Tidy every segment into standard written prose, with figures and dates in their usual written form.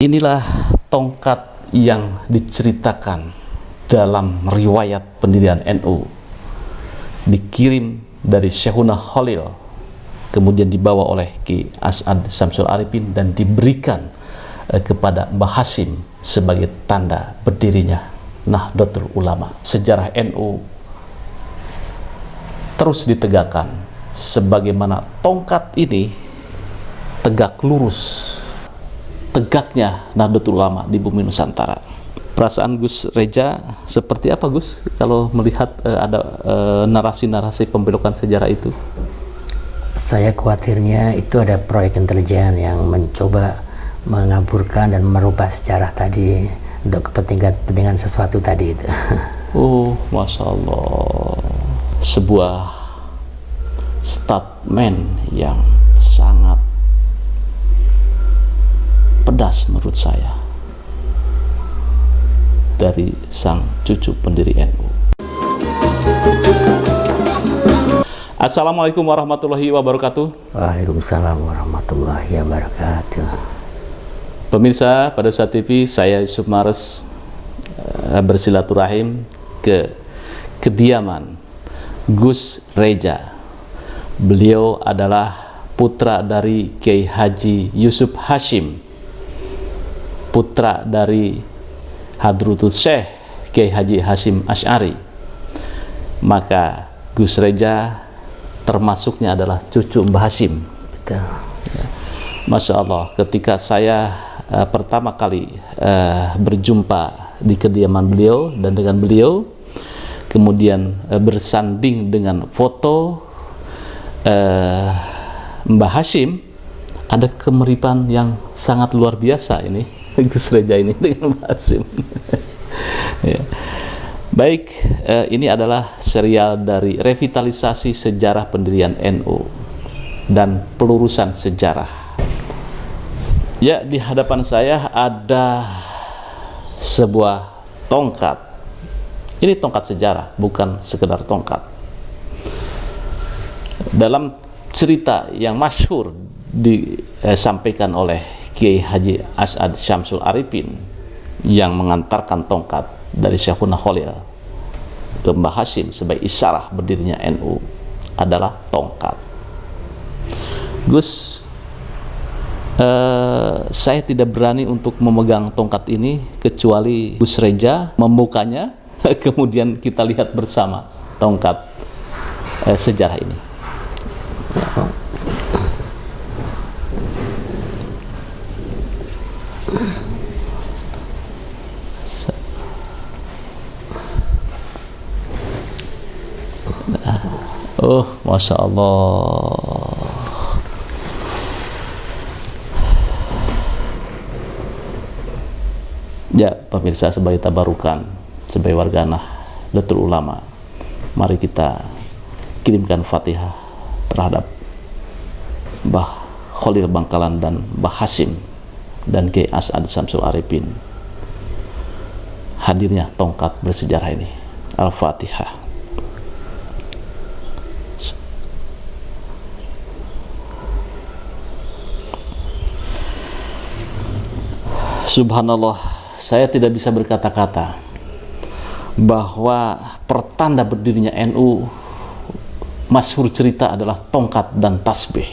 Inilah tongkat yang diceritakan dalam riwayat pendirian NU, dikirim dari Syekhuna Khalil, kemudian dibawa oleh Ki As'ad Syamsul Arifin dan diberikan kepada Mbah Hasyim sebagai tanda berdirinya Nahdlatul Ulama. Sejarah NU terus ditegakkan sebagaimana tongkat ini tegak lurus, tegaknya Nahdlatul Ulama di bumi Nusantara. Perasaan Gus Reja seperti apa, Gus, kalau melihat ada narasi-narasi pembelokan sejarah itu? Saya khawatirnya itu ada proyek intelijen yang mencoba mengaburkan dan merubah sejarah tadi untuk kepentingan sesuatu tadi itu. Oh, Masya Allah, sebuah statement yang sangat pedas menurut saya dari sang cucu pendiri NU. Assalamualaikum warahmatullahi wabarakatuh. Waalaikumsalam warahmatullahi wabarakatuh. Pemirsa pada saat TV, saya Yusuf Mares bersilaturahim ke kediaman Gus Reja. Beliau adalah putra dari Kiai Haji Yusuf Hasyim, putra dari Hadratus Syekh Kiai Haji Hasyim Asy'ari. Maka Gus Reja termasuknya adalah cucu Mbah Hasyim. Betul. Masya Allah, ketika saya pertama kali berjumpa di kediaman beliau dan dengan beliau, kemudian bersanding dengan foto Mbah Hasyim, ada kemiripan yang sangat luar biasa ini Gus Reja ini dengan Mbah Hasyim. Ya. Baik, ini adalah serial dari revitalisasi sejarah pendirian NU dan pelurusan sejarah. Ya, di hadapan saya ada sebuah tongkat. Ini tongkat sejarah, bukan sekedar tongkat. Dalam cerita yang masyhur disampaikan oleh Kiai Haji As'ad Syamsul Arifin yang mengantarkan tongkat dari Syekhuna Khalil ke Mbah Hasyim sebagai isyarah berdirinya NU adalah tongkat. Gus, saya tidak berani untuk memegang tongkat ini kecuali Gus Reja membukanya, kemudian kita lihat bersama tongkat sejarah ini. Oh, Masya Allah. Ya, pemirsa, sebagai tabarukan, sebagai warga Nahdlatul Ulama, mari kita kirimkan Fatihah terhadap Mbah Khalil Bangkalan dan Mbah Hasyim dan Kiai As'ad Syamsul Arifin. Hadirnya tongkat bersejarah ini. Al-Fatihah. Subhanallah, saya tidak bisa berkata-kata bahwa pertanda berdirinya NU, masyhur cerita adalah tongkat dan tasbih.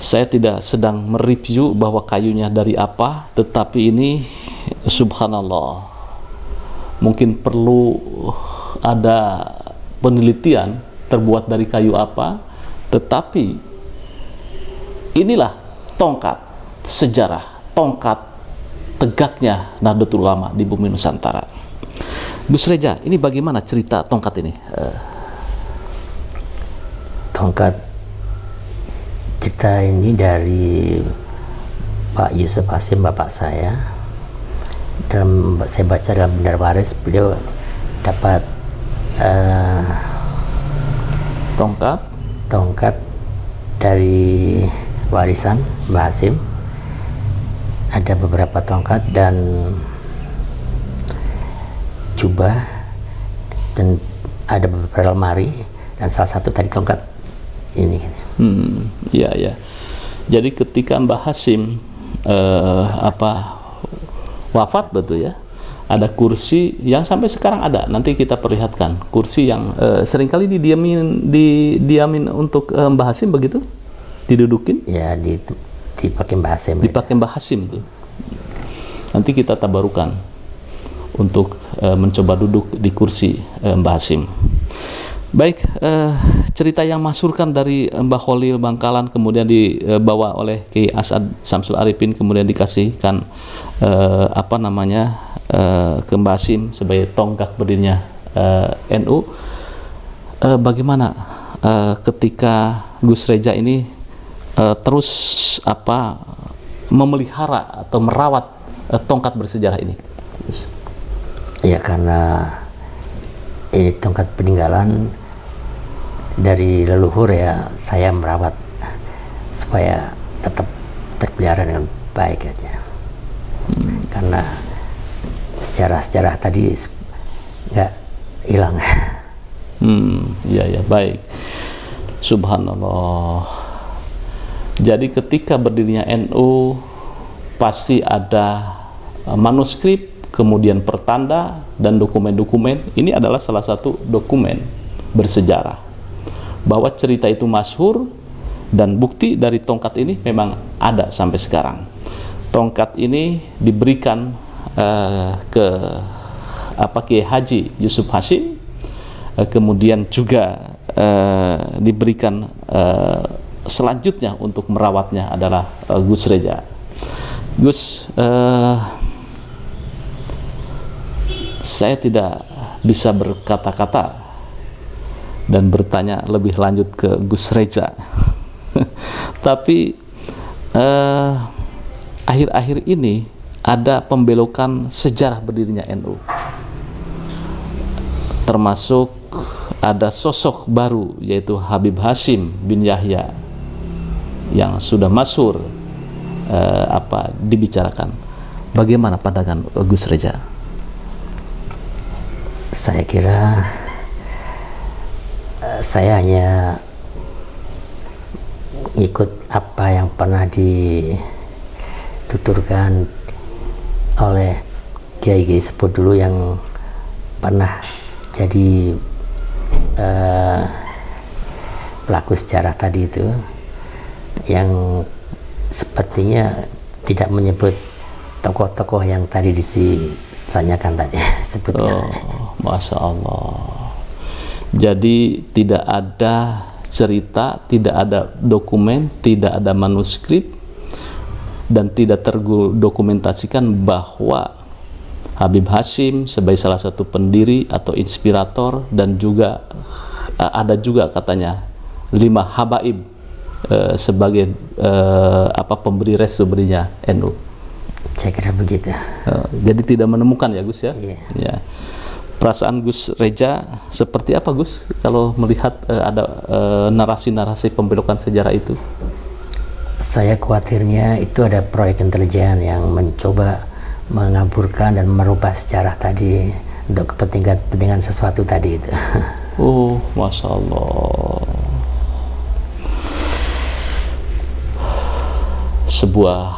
Saya tidak sedang mereview bahwa kayunya dari apa, tetapi ini subhanallah, mungkin perlu ada penelitian terbuat dari kayu apa. Tetapi inilah tongkat sejarah, tongkat tegaknya Nahdlatul Ulama di bumi Nusantara. Gus Reja, ini bagaimana cerita tongkat ini? Tongkat cerita ini dari Pak Yusuf Hasyim, bapak saya. Saya baca dalam Bendar Waris, beliau dapat tongkat dari warisan Mbah Hasyim. Ada beberapa tongkat dan jubah dan ada beberapa lemari dan salah satu tadi tongkat ini. Iya ya. Jadi ketika Mbah Hasyim wafat betul ya, ada kursi yang sampai sekarang ada. Nanti kita perlihatkan kursi yang seringkali didiamin untuk Mbah Hasyim begitu, didudukin. Ya, dipakai Mbah Hasyim. Dipakai Mbah Hasyim tuh. Nanti kita tabarukan untuk mencoba duduk di kursi Mbah Hasyim. Baik, cerita yang masyhurkan dari Mbah Khalil Bangkalan kemudian dibawa oleh Kiai As'ad Syamsul Arifin, kemudian dikasihkan ke Mbah Hasyim sebagai tonggak berdirinya NU. Bagaimana ketika Gus Reja ini terus memelihara atau merawat tongkat bersejarah ini? Ya, karena ini tongkat peninggalan dari leluhur, ya saya merawat supaya tetap terpelihara dengan baik aja. Karena sejarah-sejarah tadi nggak hilang. Ya baik. Subhanallah. Jadi ketika berdirinya NU pasti ada manuskrip, kemudian pertanda dan dokumen-dokumen. Ini adalah salah satu dokumen bersejarah bahwa cerita itu masyhur, dan bukti dari tongkat ini memang ada sampai sekarang. Tongkat ini diberikan ke Kiai Haji Yusuf Hasyim, kemudian juga diberikan selanjutnya untuk merawatnya adalah Gus Reja. Gus, saya tidak bisa berkata-kata dan bertanya lebih lanjut ke Gus Reja. Tapi akhir-akhir ini ada pembelokan sejarah berdirinya NU, termasuk ada sosok baru yaitu Habib Hasyim bin Yahya yang sudah masyhur dibicarakan. Bagaimana pandangan Gus Reja? Saya kira saya hanya ikut apa yang pernah dituturkan oleh kiai-kiai sebut dulu yang pernah jadi pelaku sejarah tadi itu, yang sepertinya tidak menyebut tokoh-tokoh yang tadi ditanyakan tadi sebutkan. Masya Allah. Jadi tidak ada cerita, tidak ada dokumen, tidak ada manuskrip, dan tidak terdokumentasikan bahwa Habib Hasyim sebagai salah satu pendiri atau inspirator, dan juga ada juga katanya 5 habaib sebagai pemberi restu berinya NU. Saya kira begitu. Jadi tidak menemukan ya Gus ya? Iya. Ya. Perasaan Gus Reja seperti apa Gus kalau melihat ada narasi-narasi pembelokan sejarah itu? Saya khawatirnya itu ada proyek intelijen yang mencoba mengaburkan dan merubah sejarah tadi untuk kepentingan sesuatu tadi itu. Oh, Masya Allah. Sebuah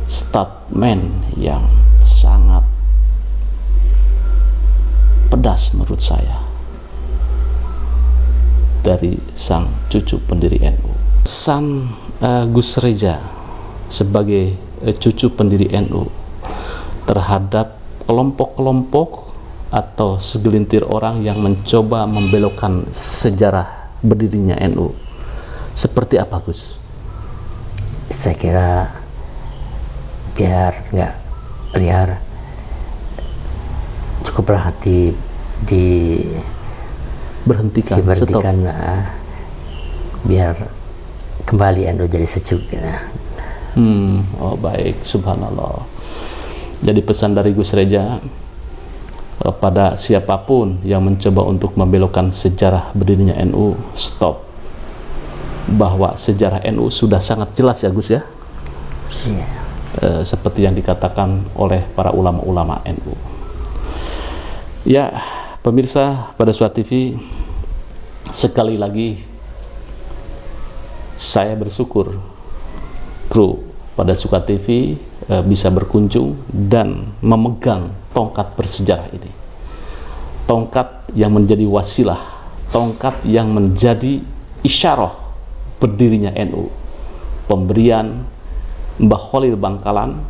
statement yang sangat pedas menurut saya dari sang cucu pendiri NU. Pesan Gus Reja sebagai cucu pendiri NU terhadap kelompok-kelompok atau segelintir orang yang mencoba membelokkan sejarah berdirinya NU, seperti apa Gus? Saya kira biar nggak liar, cukuplah diberhentikan, biar kembali NU jadi sejuk ya. Oh baik, subhanallah. Jadi pesan dari Gus Reja pada siapapun yang mencoba untuk membelokkan sejarah berdirinya NU, stop. Bahwa sejarah NU sudah sangat jelas ya Gus ya. Yeah. Seperti yang dikatakan oleh para ulama-ulama NU. Ya, pemirsa pada Suara TV, sekali lagi saya bersyukur kru pada Suka TV bisa berkunjung dan memegang tongkat bersejarah ini. Tongkat yang menjadi wasilah, tongkat yang menjadi isyarah berdirinya NU. Pemberian Mbah Khalil Bangkalan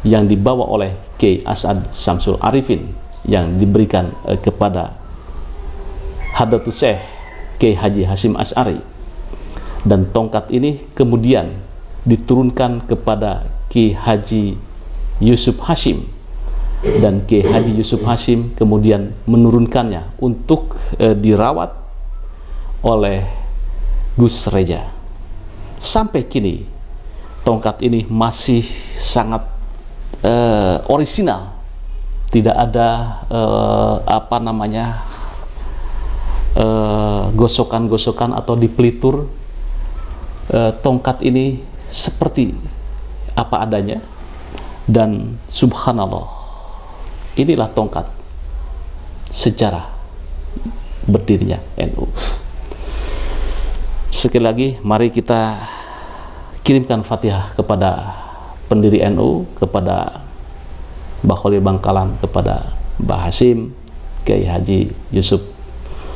yang dibawa oleh Kiai As'ad Syamsul Arifin yang diberikan kepada Hadratus Syekh Kiai Haji Hasyim Asy'ari, dan tongkat ini kemudian diturunkan kepada Kiai Haji Yusuf Hasyim, dan Kiai Haji Yusuf Hasyim kemudian menurunkannya untuk dirawat oleh Gus Reja. Sampai kini tongkat ini masih sangat orisinal, tidak ada gosokan-gosokan atau dipelitur. Tongkat ini seperti apa adanya, dan subhanallah, inilah tongkat sejarah berdirinya NU. Sekali lagi, mari kita kirimkan Fatihah kepada pendiri NU, kepada Mbah Khalil Bangkalan, kepada Mbah Hasyim, Kiai Haji Yusuf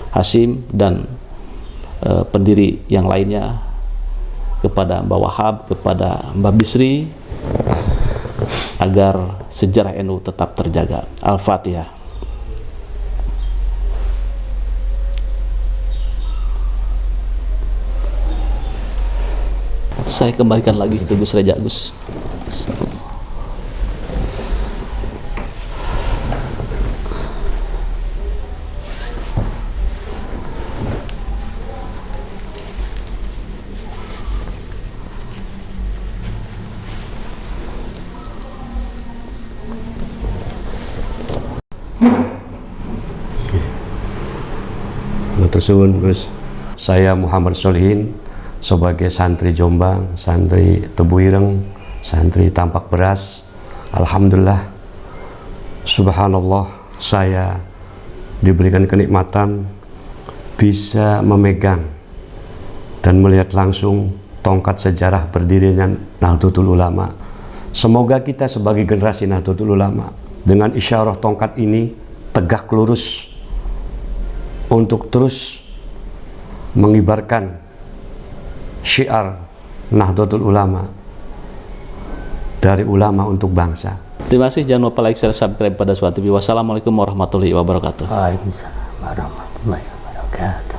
Hasyim, dan pendiri yang lainnya, kepada Mbah Wahab, kepada Mbah Bisri, agar sejarah NU tetap terjaga. Al-Fatihah. Saya kembalikan lagi ke Gus Reja. Gus. Matur Gus. Saya Muhammad Solihin sebagai santri Jombang, santri Tebu Ireng, santri Tampak Beras. Alhamdulillah, subhanallah, saya diberikan kenikmatan bisa memegang dan melihat langsung tongkat sejarah berdirinya Nahdlatul Ulama. Semoga kita sebagai generasi Nahdlatul Ulama dengan isyarah tongkat ini tegak lurus untuk terus mengibarkan syiar Nahdlatul Ulama, dari ulama untuk bangsa. Terima kasih, jangan lupa like, share, subscribe pada Suka TV. Wassalamualaikum warahmatullahi wabarakatuh. Waalaikumsalam warahmatullahi wabarakatuh.